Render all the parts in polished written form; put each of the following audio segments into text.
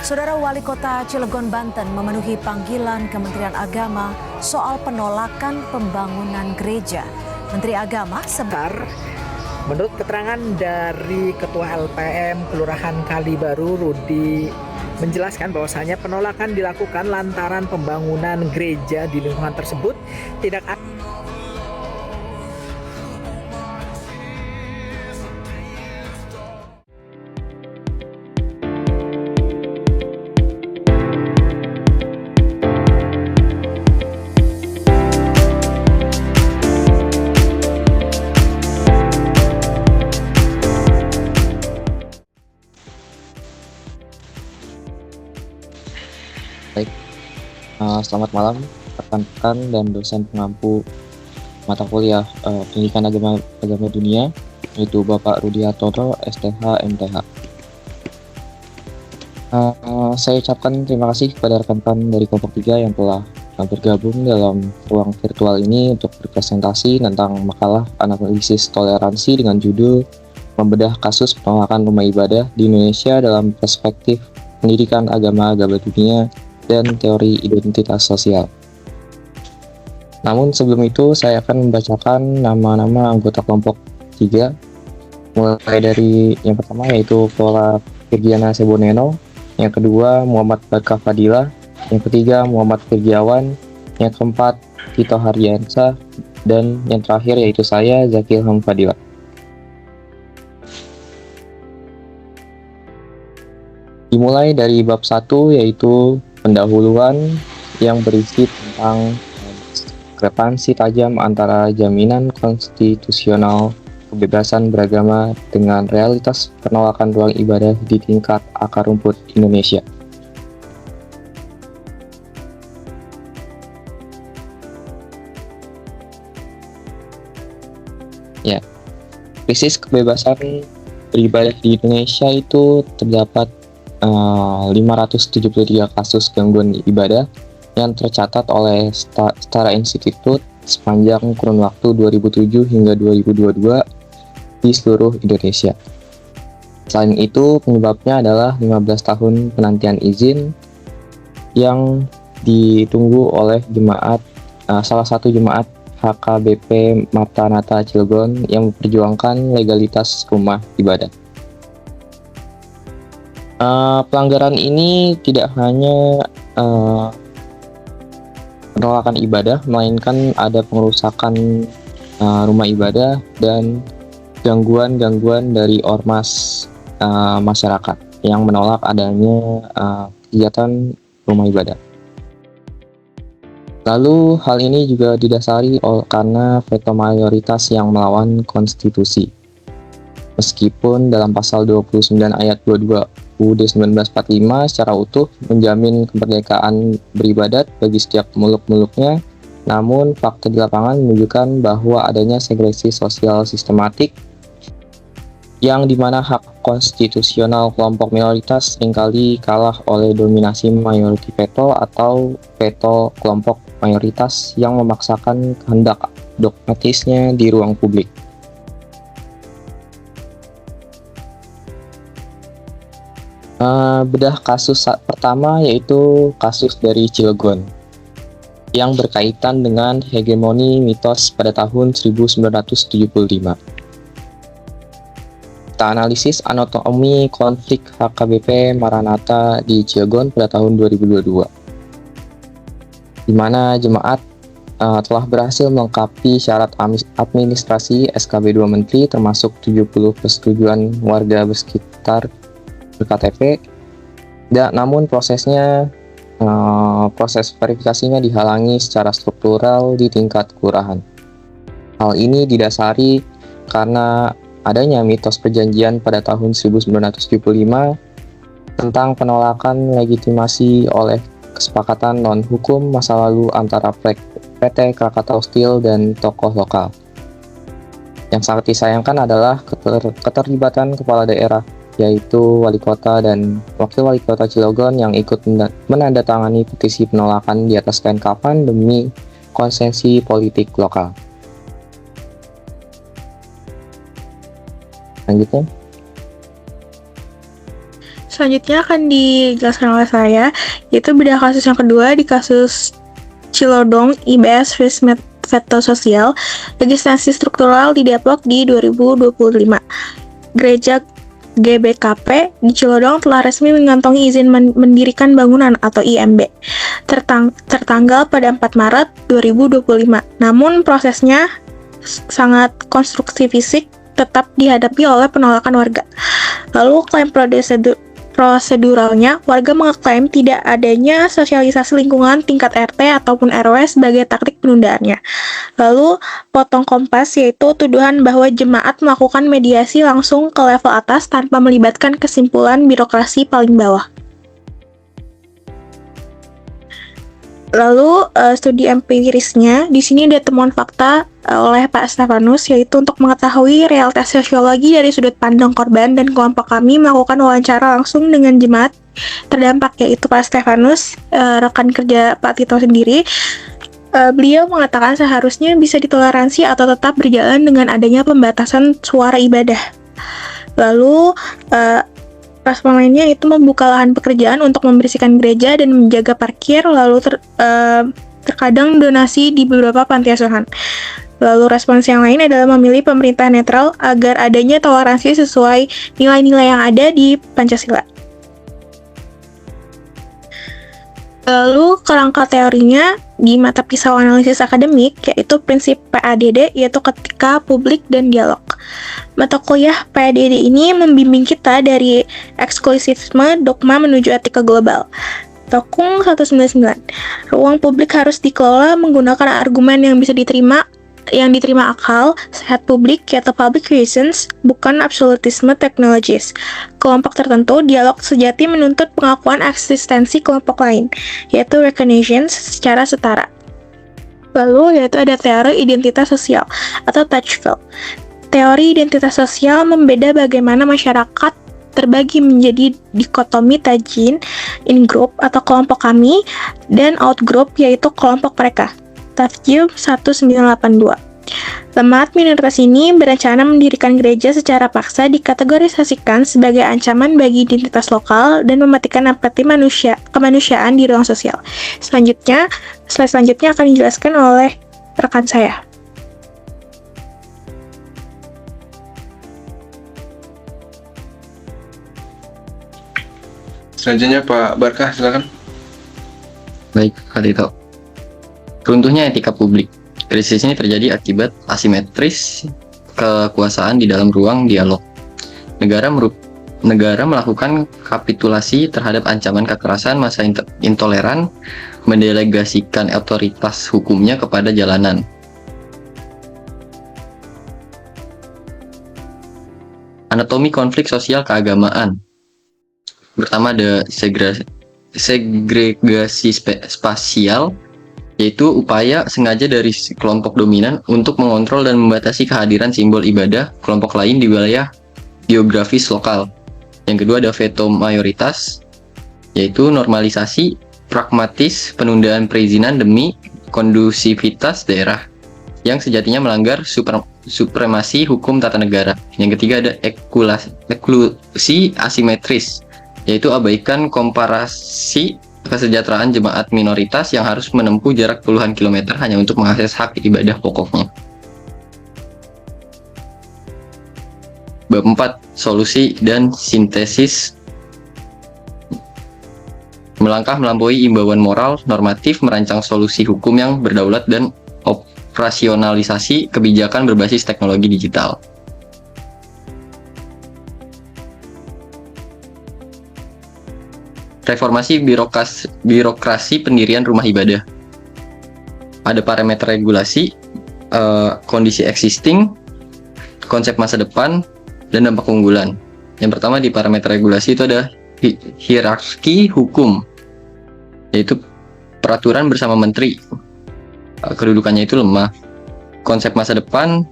Saudara Wali Kota Cilegon, Banten memenuhi panggilan Kementerian Agama soal penolakan pembangunan gereja. Menteri Agama menurut keterangan dari Ketua LPM Kelurahan Kalibaru, Rudi, menjelaskan bahwasanya penolakan dilakukan lantaran pembangunan gereja di lingkungan tersebut tidak Baik, selamat malam rekan-rekan dan dosen pengampu mata kuliah Pendidikan Agama Dunia, yaitu Bapak Rudi Hartono, STH, MTH. Saya ucapkan terima kasih kepada rekan-rekan dari kelompok 3 yang telah bergabung dalam ruang virtual ini untuk berpresentasi tentang makalah analisis toleransi dengan judul Membedah Kasus Penolakan Rumah Ibadah di Indonesia dalam Perspektif Pendidikan Agama Dunia dan Teori Identitas Sosial. Namun sebelum itu saya akan membacakan nama-nama anggota kelompok 3, mulai dari yang pertama yaitu Paula Virgiana Seboneno, yang kedua Muhammad Barkah Fadilah, yang ketiga Muhammad Firgiawan, yang keempat Tito Hardiansyah, dan yang terakhir yaitu saya Zakil Ham Fadilah. Dimulai dari bab 1 yaitu pendahuluan yang berisi tentang diskrepansi tajam antara jaminan konstitusional kebebasan beragama dengan realitas penolakan ruang ibadah di tingkat akar rumput Indonesia. Ya, krisis kebebasan beribadah di Indonesia itu terdapat 573 kasus gangguan ibadah yang tercatat oleh Setara Institute sepanjang kurun waktu 2007 hingga 2022 di seluruh Indonesia. Selain itu, penyebabnya adalah 15 tahun penantian izin yang ditunggu oleh salah satu jemaat HKBP Maranatha Cilegon yang memperjuangkan legalitas rumah ibadah. Pelanggaran ini tidak hanya penolakan ibadah, melainkan ada pengerusakan rumah ibadah dan gangguan-gangguan dari ormas masyarakat yang menolak adanya kegiatan rumah ibadah. Lalu hal ini juga didasari karena veto mayoritas yang melawan konstitusi. Meskipun dalam pasal 29 ayat 22 UUD 1945 secara utuh menjamin kemerdekaan beribadat bagi setiap muluk-muluknya, namun fakta di lapangan menunjukkan bahwa adanya segresi sosial sistematik yang dimana hak konstitusional kelompok minoritas seringkali kalah oleh dominasi minority veto atau veto kelompok mayoritas yang memaksakan kehendak dogmatisnya di ruang publik. Bedah kasus pertama yaitu kasus dari Cilegon yang berkaitan dengan hegemoni mitos pada tahun 1975. Kita analisis anatomi konflik HKBP Maranatha di Cilegon pada tahun 2022, di mana jemaat telah berhasil melengkapi syarat administrasi SKB 2 Menteri termasuk 70 persetujuan warga bersekitar berKTP, namun proses verifikasinya dihalangi secara struktural di tingkat kelurahan. Hal ini didasari karena adanya mitos perjanjian pada tahun 1975 tentang penolakan legitimasi oleh kesepakatan non-hukum masa lalu antara PT Krakatau Steel dan tokoh lokal. Yang sangat disayangkan adalah keterlibatan kepala daerah, yaitu wali kota dan wakil wali kota Cilegon yang ikut menandatangani petisi penolakan di atas kain kafan demi konsensi politik lokal. Selanjutnya, Selanjutnya akan dijelaskan oleh saya, yaitu bedah kasus yang kedua di kasus Cilodong IBS vs Veto Sosial, legislasi struktural di Depok di 2025. Gereja GBKP di Cilodong telah resmi mengantongi izin mendirikan bangunan atau IMB tertanggal pada 4 Maret 2025. Namun prosesnya sangat konstruksi fisik tetap dihadapi oleh penolakan warga. Lalu klaim proseduralnya, warga mengeklaim tidak adanya sosialisasi lingkungan tingkat RT ataupun RW sebagai taktik penundaannya. Lalu potong kompas, yaitu tuduhan bahwa jemaat melakukan mediasi langsung ke level atas tanpa melibatkan kesimpulan birokrasi paling bawah. Lalu studi empirisnya, di sini ada temuan fakta oleh Pak Stefanus, yaitu untuk mengetahui realitas sosiologi dari sudut pandang korban, dan kelompok kami melakukan wawancara langsung dengan jemaat terdampak, yaitu Pak Stefanus, rekan kerja Pak Tito sendiri. Beliau mengatakan seharusnya bisa ditoleransi atau tetap berjalan dengan adanya pembatasan suara ibadah. Lalu respon lainnya itu membuka lahan pekerjaan untuk membersihkan gereja dan menjaga parkir, lalu terkadang donasi di beberapa panti asuhan. Lalu respons yang lain adalah memilih pemerintah netral agar adanya toleransi sesuai nilai-nilai yang ada di Pancasila. Lalu kerangka teorinya di mata pisau analisis akademik, yaitu prinsip PADD, yaitu ketika, publik, dan dialog. Mata kuliah PADD ini membimbing kita dari eksklusifisme dogma menuju etika global. Tokung 199. Ruang publik harus dikelola menggunakan argumen yang bisa diterima akal sehat publik, yaitu public reasons, bukan absolutisme teknologis. Kelompok tertentu, dialog sejati menuntut pengakuan eksistensi kelompok lain, yaitu recognition secara setara. Lalu yaitu ada teori identitas sosial atau Tocqueville. Teori identitas sosial membeda bagaimana masyarakat terbagi menjadi dikotomi tajin, in-group atau kelompok kami, dan out-group yaitu kelompok mereka. Tafjid 1982. Jemaat minoritas ini berencana mendirikan gereja secara paksa dikategorisasikan sebagai ancaman bagi identitas lokal dan mematikan empati kemanusiaan di ruang sosial. Slide selanjutnya akan dijelaskan oleh rekan saya. Selanjutnya Pak Barkah, silakan. Baik, Kak Tito. Runtuhnya etika publik. Krisis ini terjadi akibat asimetris kekuasaan di dalam ruang dialog. Negara melakukan kapitulasi terhadap ancaman kekerasan masa intoleran, mendelegasikan otoritas hukumnya kepada jalanan. Anatomi konflik sosial keagamaan. Pertama ada segregasi spasial, yaitu upaya sengaja dari kelompok dominan untuk mengontrol dan membatasi kehadiran simbol ibadah kelompok lain di wilayah geografis lokal. Yang kedua ada veto mayoritas, yaitu normalisasi pragmatis penundaan perizinan demi kondusivitas daerah yang sejatinya melanggar supremasi hukum tata negara. Yang ketiga ada eksklusi asimetris, yaitu abaikan komparasi kesejahteraan jemaat minoritas yang harus menempuh jarak puluhan kilometer hanya untuk mengakses hak ibadah pokoknya. Bab 4, solusi dan sintesis. Melangkah melampaui imbauan moral normatif, merancang solusi hukum yang berdaulat dan operasionalisasi kebijakan berbasis teknologi digital. Reformasi birokrasi pendirian rumah ibadah. Ada parameter regulasi, kondisi existing, konsep masa depan, dan dampak keunggulan. Yang pertama di parameter regulasi itu ada hierarki hukum, yaitu peraturan bersama menteri. Kedudukannya itu lemah. Konsep masa depan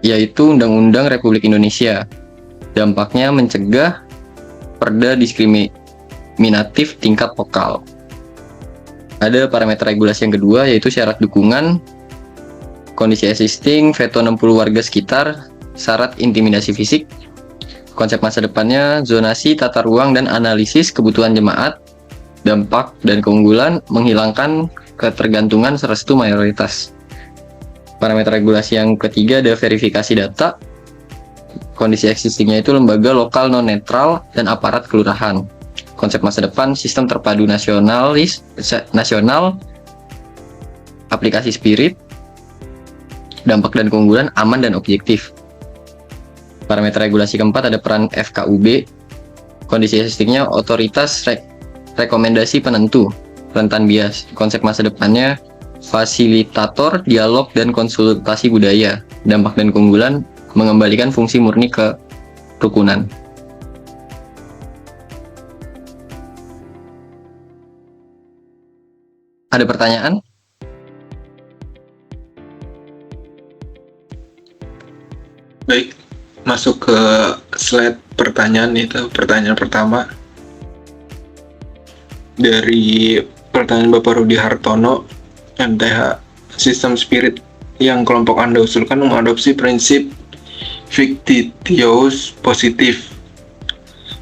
yaitu Undang-Undang Republik Indonesia. Dampaknya mencegah perda diskriminatif tingkat lokal. Ada parameter regulasi yang kedua yaitu syarat dukungan, kondisi existing, veto 60 warga sekitar, syarat intimidasi fisik, Konsep masa depannya zonasi, tata ruang, dan analisis kebutuhan jemaat, dampak dan keunggulan, menghilangkan ketergantungan serestu mayoritas. Parameter regulasi yang ketiga ada verifikasi data. Kondisi existingnya itu lembaga lokal non-netral dan aparat kelurahan. Konsep masa depan sistem terpadu nasional, aplikasi spirit, dampak dan keunggulan aman dan objektif. Parameter regulasi keempat ada peran FKUB. Kondisi existingnya otoritas rekomendasi penentu, rentan bias. Konsep masa depannya fasilitator, dialog, dan konsultasi budaya. Dampak dan keunggulan mengembalikan fungsi murni ke rukunan. Ada pertanyaan? Baik, masuk ke slide pertanyaan itu. Pertanyaan pertama dari pertanyaan Bapak Rudi Hartono, MTH. Sistem spirit yang kelompok Anda usulkan mengadopsi prinsip fictitious positif.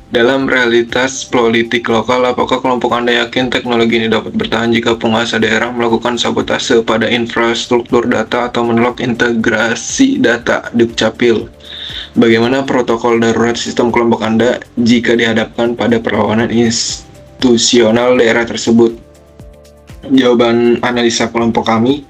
Dalam realitas politik lokal, apakah kelompok Anda yakin teknologi ini dapat bertahan jika penguasa daerah melakukan sabotase pada infrastruktur data atau menolak integrasi data Dukcapil? Bagaimana protokol darurat sistem kelompok Anda jika dihadapkan pada perlawanan institusional daerah tersebut? Jawaban analisa kelompok kami,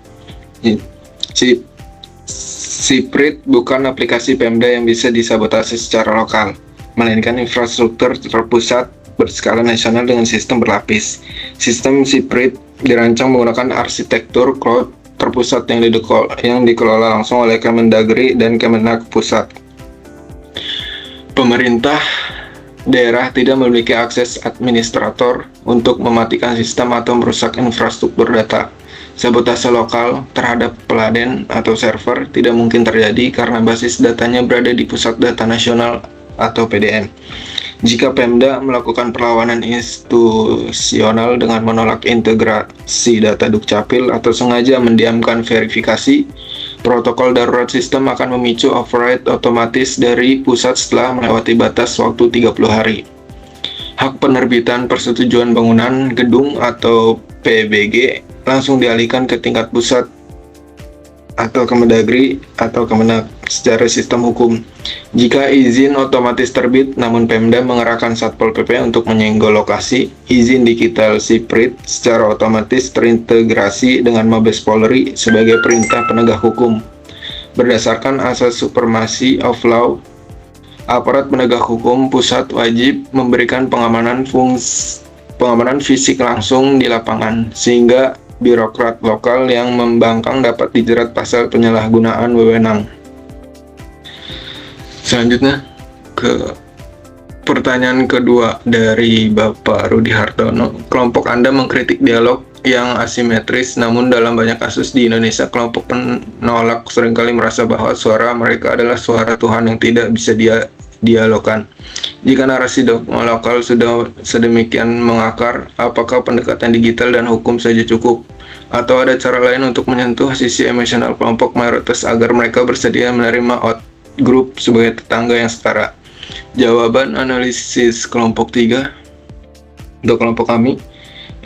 Siprit bukan aplikasi Pemda yang bisa disabotase secara lokal, melainkan infrastruktur terpusat berskala nasional dengan sistem berlapis. Sistem Siprit dirancang menggunakan arsitektur cloud terpusat yang dikelola langsung oleh Kemendagri dan Kemenak pusat. Pemerintah daerah tidak memiliki akses administrator untuk mematikan sistem atau merusak infrastruktur data. Sabotase lokal terhadap peladen atau server tidak mungkin terjadi karena basis datanya berada di Pusat Data Nasional atau PDN. Jika Pemda melakukan perlawanan institusional dengan menolak integrasi data Dukcapil atau sengaja mendiamkan verifikasi, protokol darurat sistem akan memicu override otomatis dari pusat setelah melewati batas waktu 30 hari. Hak penerbitan persetujuan bangunan gedung atau PBG langsung dialihkan ke tingkat pusat atau Kemendagri atau Kemenak secara sistem hukum. Jika izin otomatis terbit namun Pemda mengerahkan Satpol PP untuk menyenggol lokasi, izin digital Siprit secara otomatis terintegrasi dengan Mabes Polri sebagai perintah penegak hukum. Berdasarkan asas supremacy of law, aparat penegak hukum pusat wajib memberikan pengamanan fisik langsung di lapangan, sehingga birokrat lokal yang membangkang dapat dijerat pasal penyalahgunaan wewenang. Selanjutnya ke pertanyaan kedua dari Bapak Rudi Hartono. Kelompok Anda mengkritik dialog yang asimetris, namun dalam banyak kasus di Indonesia kelompok penolak seringkali merasa bahwa suara mereka adalah suara Tuhan yang tidak bisa dialogkan. Jika narasi dogma lokal sudah sedemikian mengakar, apakah pendekatan digital dan hukum saja cukup? Atau ada cara lain untuk menyentuh sisi emosional kelompok mayoritas agar mereka bersedia menerima out-group sebagai tetangga yang setara? Jawaban analisis kelompok 3 untuk kelompok kami,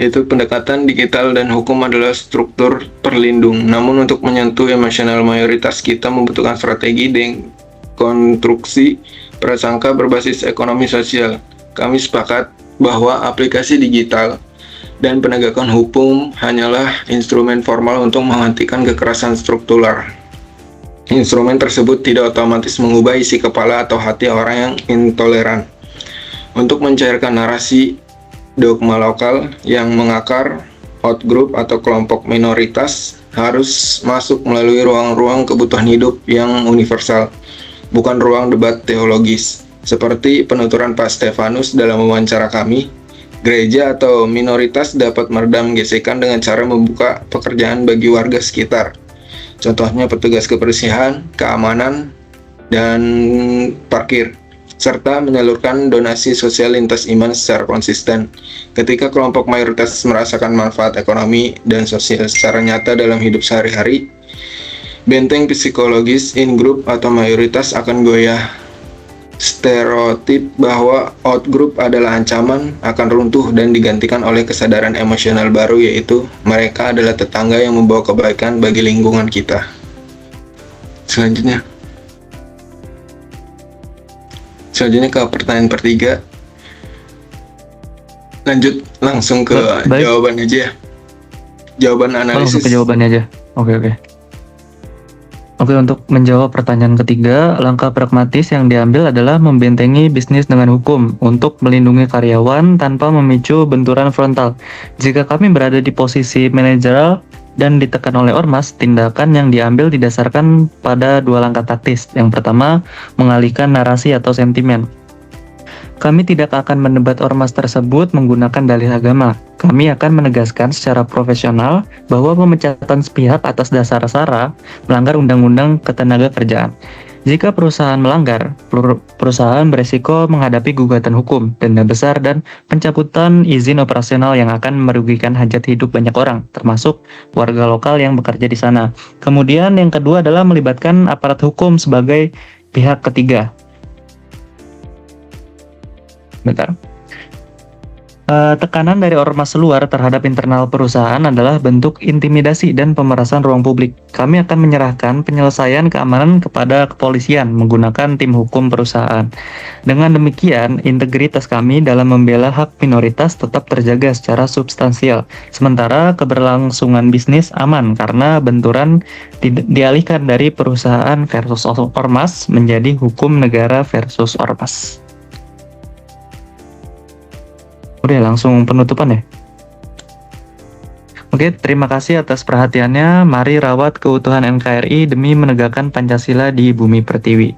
yaitu pendekatan digital dan hukum adalah struktur perlindung. Namun untuk menyentuh emosional mayoritas kita membutuhkan strategi dekonstruksi prasangka berbasis ekonomi sosial. Kami sepakat bahwa aplikasi digital dan penegakan hukum hanyalah instrumen formal untuk menghentikan kekerasan struktural. Instrumen tersebut tidak otomatis mengubah isi kepala atau hati orang yang intoleran. Untuk mencairkan narasi dogma lokal yang mengakar, outgroup atau kelompok minoritas harus masuk melalui ruang-ruang kebutuhan hidup yang universal, bukan ruang debat teologis. Seperti penuturan Pak Stefanus dalam wawancara kami, gereja atau minoritas dapat meredam gesekan dengan cara membuka pekerjaan bagi warga sekitar. Contohnya petugas kebersihan, keamanan, dan parkir, serta menyalurkan donasi sosial lintas iman secara konsisten. Ketika kelompok mayoritas merasakan manfaat ekonomi dan sosial secara nyata dalam hidup sehari-hari, benteng psikologis in-group atau mayoritas akan goyah. stereotip bahwa outgroup adalah ancaman akan runtuh dan digantikan oleh kesadaran emosional baru, yaitu mereka adalah tetangga yang membawa kebaikan bagi lingkungan kita. Selanjutnya ke pertanyaan pertiga. Lanjut langsung ke Baik. jawaban aja ya. Jawaban Langsung analisis. ke jawabannya aja. Oke. Oke, untuk menjawab pertanyaan ketiga, langkah pragmatis yang diambil adalah membentengi bisnis dengan hukum untuk melindungi karyawan tanpa memicu benturan frontal. Jika kami berada di posisi manajerial dan ditekan oleh ormas, tindakan yang diambil didasarkan pada dua langkah taktis. Yang pertama, mengalihkan narasi atau sentimen. Kami tidak akan mendebat ormas tersebut menggunakan dalih agama. Kami akan menegaskan secara profesional bahwa pemecatan sepihak atas dasar SARA melanggar Undang-Undang Ketenagakerjaan. Jika perusahaan melanggar, perusahaan beresiko menghadapi gugatan hukum, denda besar, dan pencabutan izin operasional yang akan merugikan hajat hidup banyak orang, termasuk warga lokal yang bekerja di sana. Kemudian yang kedua adalah melibatkan aparat hukum sebagai pihak ketiga. Bentar. Tekanan dari ormas luar terhadap internal perusahaan adalah bentuk intimidasi dan pemerasan ruang publik. Kami akan menyerahkan penyelesaian keamanan kepada kepolisian menggunakan tim hukum perusahaan. Dengan demikian, integritas kami dalam membela hak minoritas tetap terjaga secara substansial. Sementara keberlangsungan bisnis aman karena benturan dialihkan dari perusahaan versus ormas menjadi hukum negara versus ormas. Udah langsung penutupan ya. Oke, terima kasih atas perhatiannya. Mari rawat keutuhan NKRI demi menegakkan Pancasila di bumi pertiwi.